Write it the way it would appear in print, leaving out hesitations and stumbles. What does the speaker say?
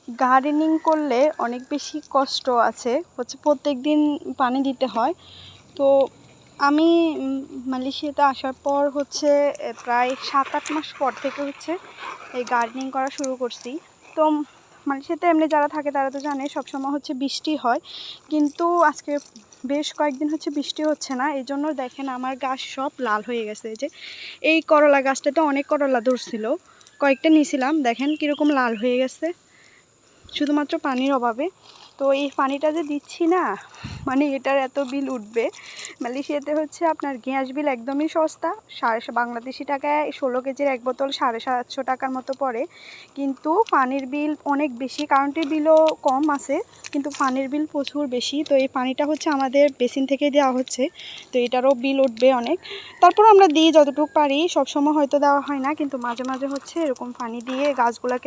Gardening করলে অনেক বেশি কষ্ট আছে, হচ্ছে প্রত্যেক দিন পানি দিতে হয়। তো আমি মালয়েশিয়াতে আসার পর হচ্ছে প্রায় 7-8 মাস পর থেকে হচ্ছে এই গার্ডেনিং করা শুরু করছি। তো মালয়েশিয়াতে এমনি যারা থাকে তারা তো জানে সবসময় হচ্ছে বৃষ্টি হয়, কিন্তু আজকে বেশ কয়েকদিন হচ্ছে বৃষ্টি হচ্ছে না। এই জন্য দেখেন আমার গাছ সব লাল হয়ে গেছে। যে এই করলা গাছটাতে অনেক করলা ধরছিল, কয়েকটা নিয়েছিলাম, দেখেন কীরকম লাল হয়ে গেছে শুধুমাত্র পানির অভাবে। তো এই পানিটা যে দিচ্ছি না, মানে এটার এত বিল উঠবে। মালয়েশিয়াতে হচ্ছে আপনার গ্যাস বিল একদমই সস্তা, বাংলাদেশি টাকায় 16 কেজির এক বোতল 750 টাকার মতো পড়ে। কিন্তু পানির বিল অনেক বেশি, কারেন্টের বিলও কম আছে কিন্তু পানির বিল প্রচুর বেশি। তো এই পানিটা হচ্ছে আমাদের বেসিন থেকে দেওয়া হচ্ছে, তো এটারও বিল উঠবে অনেক। তারপর আমরা দিই যতটুকু পারি, সবসময় হয়তো দেওয়া হয় না, কিন্তু মাঝে মাঝে হচ্ছে এরকম পানি দিয়ে গাছগুলোকে